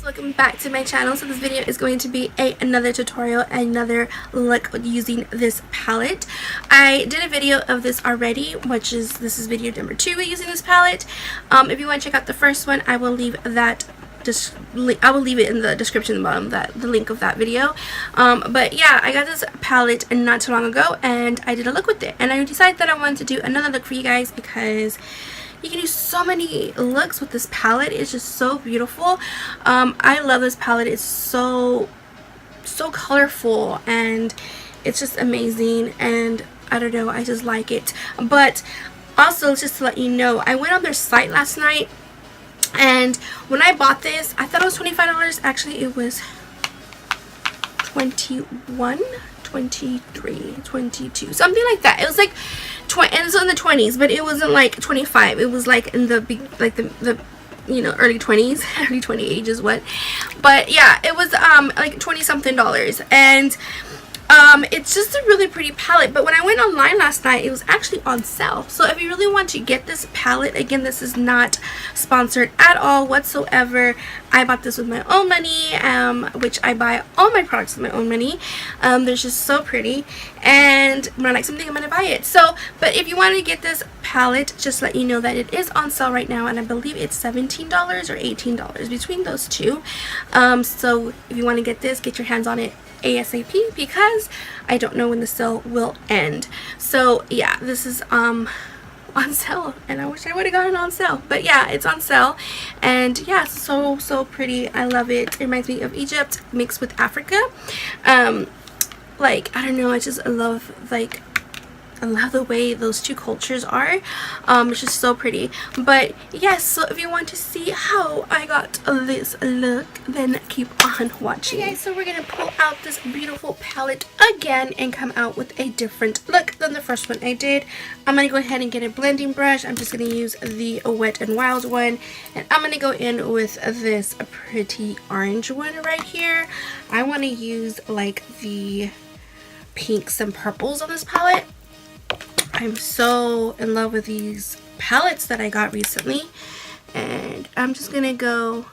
welcome back to my channel. So this video is going to be another tutorial, another look using this palette. I did a video of this already, this is video number 2 using this palette. If you want to check out the first one, I will leave that I will leave it in the description bottom, the link of that video. But yeah, I got this palette not too long ago and I did a look with it, and I decided that I wanted to do another look for you guys because you can do so many looks with this palette. It's just so beautiful. I love this palette. It's so colorful and it's just amazing, and I don't know, I just like it. But also, just to let you know, I went on their site last night, and when I bought this, I thought it was $25. Actually, it was 21, 23, 22, something like that. It was like and it's in the 20s, but it wasn't like 25. It was like in the the you know, early 20s, early 20 ages, what. But yeah, it was like 20 something dollars, and it's just a really pretty palette. But when I went online last night, it was actually on sale. So if you really want to get this palette, again, this is not sponsored at all whatsoever. I bought this with my own money, which I buy all my products with my own money. They're just so pretty, and when I like something, I'm gonna buy it. So, but if you want to get this palette, just let you know that it is on sale right now, and I believe it's $17 or $18, between those two. So if you want to get this, get your hands on it ASAP, because I don't know when the sale will end. So yeah, this is on sale, and I wish I would have gotten it on sale, but yeah, it's on sale. And yeah, it's so pretty. I love it. It reminds me of Egypt mixed with Africa. Like, I don't know, I just love, like, I love the way those two cultures are. It's just so pretty. But yes, so if you want to see how I got this look, then keep on watching. Okay guys, so we're gonna pull out this beautiful palette again and come out with a different look than the first one I did. I'm gonna go ahead and get a blending brush. I'm just gonna use the Wet n Wild one, and I'm gonna go in with this pretty orange one right here. I want to use like the pinks and purples on this palette. I'm so in love with these palettes that I got recently, and I'm just gonna go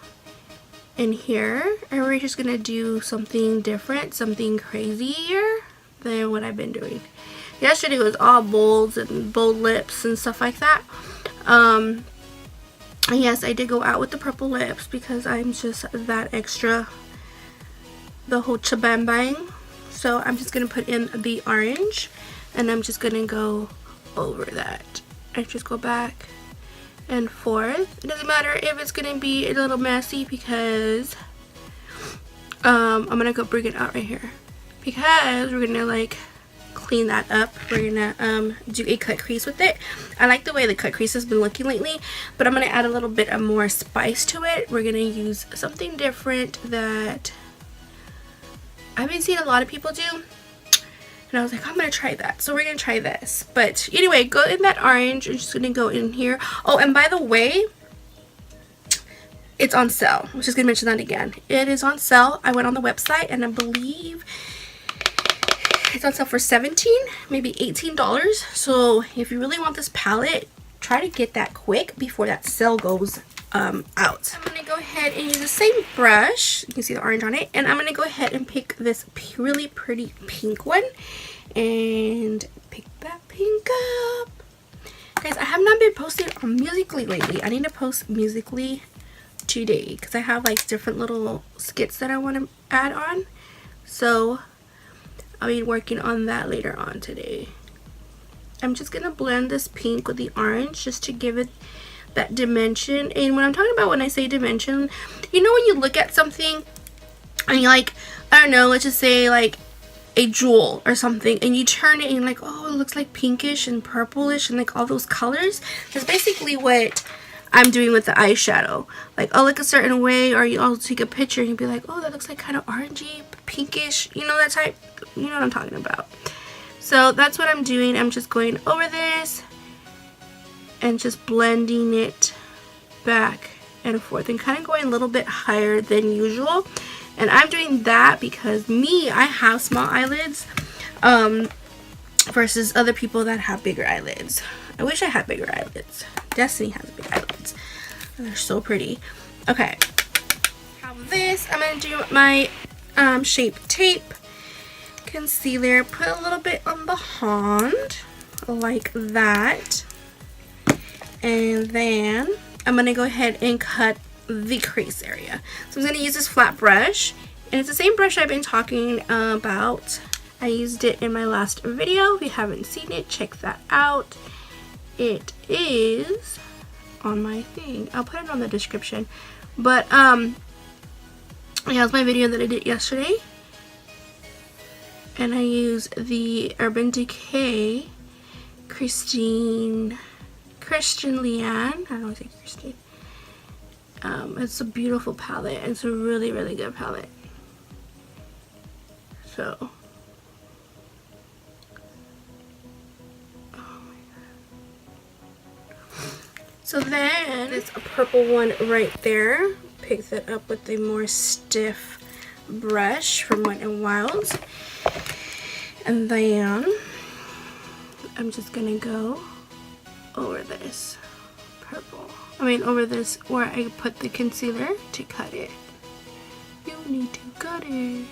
in here, and we're just gonna do something different, something crazier than what I've been doing. Yesterday was all bolds and bold lips and stuff like that. And yes, I did go out with the purple lips because I'm just that extra, the whole chabang bang. So I'm just gonna put in the orange, and I'm just gonna go over that. I just go back and forth. It doesn't matter if it's gonna be a little messy, because I'm gonna go bring it out right here, because we're gonna like clean that up. We're gonna do a cut crease with it. I like the way the cut crease has been looking lately, but I'm gonna add a little bit of more spice to it. We're gonna use something different that I've been seeing a lot of people do, and I was like, I'm gonna try that. So we're gonna try this. But anyway, go in that orange. I'm just gonna go in here. Oh, and by the way, it's on sale. I'm just gonna mention that again. It is on sale. I went on the website, and I believe it's on sale for $17, maybe $18. So if you really want this palette, try to get that quick before that sale goes out. I'm gonna go ahead and use the same brush. You can see the orange on it, and I'm gonna go ahead and pick this really pretty pink one and pick that pink up. Guys, I have not been posting on Musical.ly lately. I need to post Musical.ly today because I have like different little skits that I want to add on. So I'll be working on that later on today. I'm just gonna blend this pink with the orange just to give it that dimension. And when I'm talking about, when I say dimension, you know, when you look at something and you like, I don't know, let's just say like a jewel or something, and you turn it and you're like, oh, it looks like pinkish and purplish and like all those colors. That's basically what I'm doing with the eyeshadow. Like, I'll look a certain way, or I'll take a picture and you'll be like, oh, that looks like kind of orangey, pinkish, you know, that type. You know what I'm talking about. So that's what I'm doing. I'm just going over this and just blending it back and forth, and kind of going a little bit higher than usual. And I'm doing that because I have small eyelids versus other people that have bigger eyelids. I wish I had bigger eyelids. Destiny has big eyelids. They're so pretty. Okay. this, I'm going to do my Shape Tape concealer. Put a little bit on the hand, like that. And then I'm going to go ahead and cut the crease area. So I'm going to use this flat brush. And it's the same brush I've been talking about. I used it in my last video. If you haven't seen it, check that out. It is on my thing. I'll put it on the description. But yeah, it's my video that I did yesterday. And I use the Urban Decay Christian Leanne. I don't know, say Christine. It's a beautiful palette. It's a really, really good palette. So, oh my god. So then, it's a purple one right there. Pick that up with a more stiff brush from Wet n Wild's. And then, I'm just gonna go over this purple. Over this where I put the concealer to cut it. You need to cut it.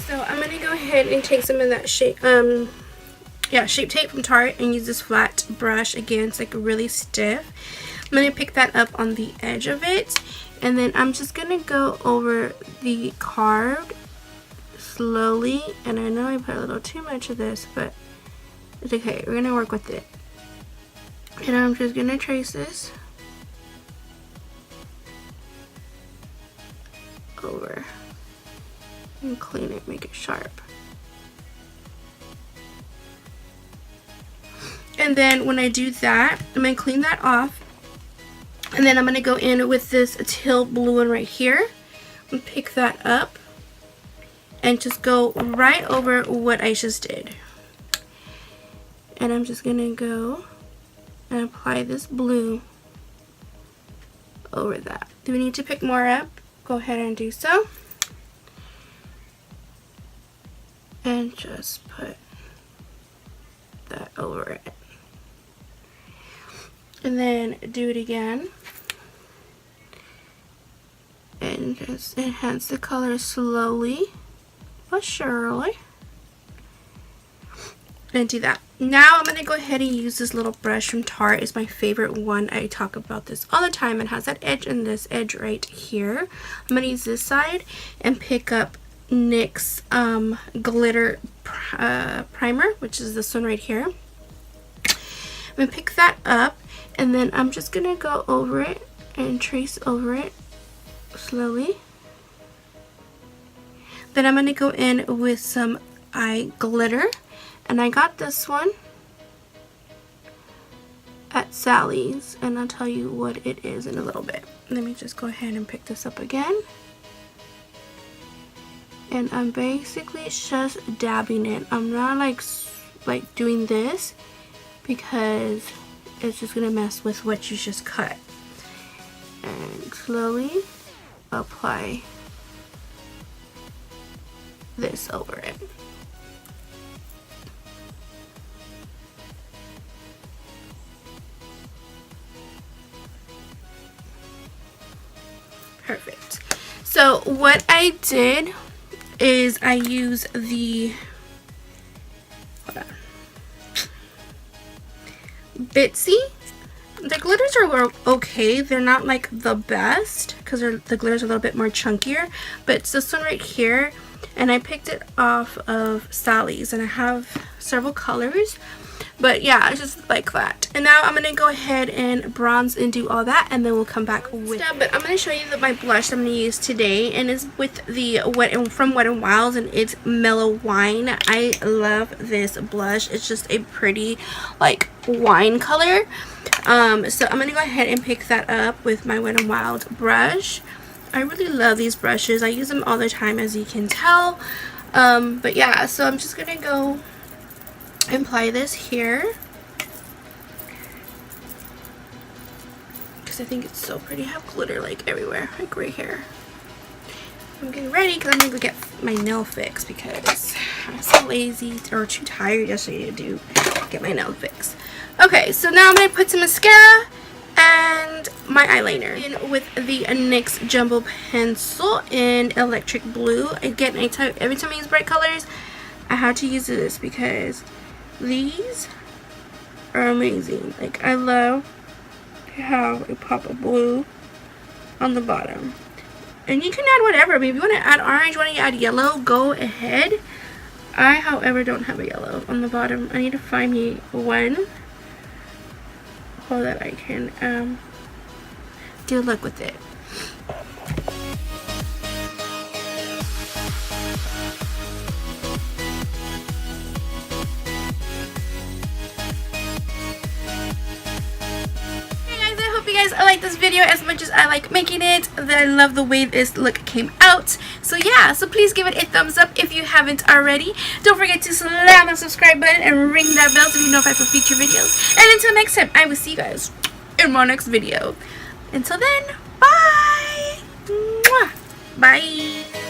So I'm going to go ahead and take some of that Shape Tape from Tarte and use this flat brush. Again, it's like really stiff. I'm going to pick that up on the edge of it. And then I'm just going to go over the card slowly. And I know I put a little too much of this, but it's okay. We're going to work with it. And I'm just going to trace this over. And clean it, make it sharp. And then when I do that, I'm going to clean that off. And then I'm going to go in with this teal blue one right here. And pick that up. And just go right over what I just did. And I'm just going to go and apply this blue over that. Do we need to pick more up? Go ahead and do so. And just put that over it. And then do it again. And just enhance the color slowly but surely. And do that. Now I'm going to go ahead and use this little brush from Tarte. It's my favorite one. I talk about this all the time. It has that edge and this edge right here. I'm going to use this side and pick up NYX glitter primer, which is this one right here. I'm going to pick that up, and then I'm just going to go over it and trace over it slowly. Then I'm going to go in with some eye glitter, and I got this one at Sally's, and I'll tell you what it is in a little bit. Let me just go ahead and pick this up again. And I'm basically just dabbing it. I'm not like doing this because it's just gonna mess with what you just cut. And slowly apply this over it. Perfect. So what I did is I use the Bitsy. The glitters are okay. They're not like the best because the glitters are a little bit more chunkier, but it's this one right here, and I picked it off of Sally's, and I have several colors. But yeah, I just like that. And now I'm going to go ahead and bronze and do all that, and then we'll come back with stuff. But I'm going to show you my blush I'm going to use today, and it's with the from Wet n Wild's, and it's Mellow Wine. I love this blush. It's just a pretty like wine color. So I'm going to go ahead and pick that up with my Wet n Wild brush. I really love these brushes. I use them all the time, as you can tell. But yeah, so I'm just going to go apply this here. I think it's so pretty. I have glitter like everywhere, like right here. I'm getting ready because I'm going to go get my nail fixed because I'm so lazy or too tired yesterday to get my nail fixed. Okay, so now I'm going to put some mascara and my eyeliner in with the NYX Jumbo Pencil in Electric Blue. Again, every time I use bright colors, I had to use this because these are amazing. Like, I love to have a pop of blue on the bottom. And you can add whatever. I mean, if you want to add orange, want to add yellow, go ahead. I, however, don't have a yellow on the bottom. I need to find me one so that I can do a look with it. You guys like this video as much as I like making it. I love the way this look came out. So yeah, so please give it a thumbs up if you haven't already. Don't forget to slam the subscribe button and ring that bell so you know if I put future videos. And until next time, I will see you guys in my next video. Until then, bye. Mwah. Bye.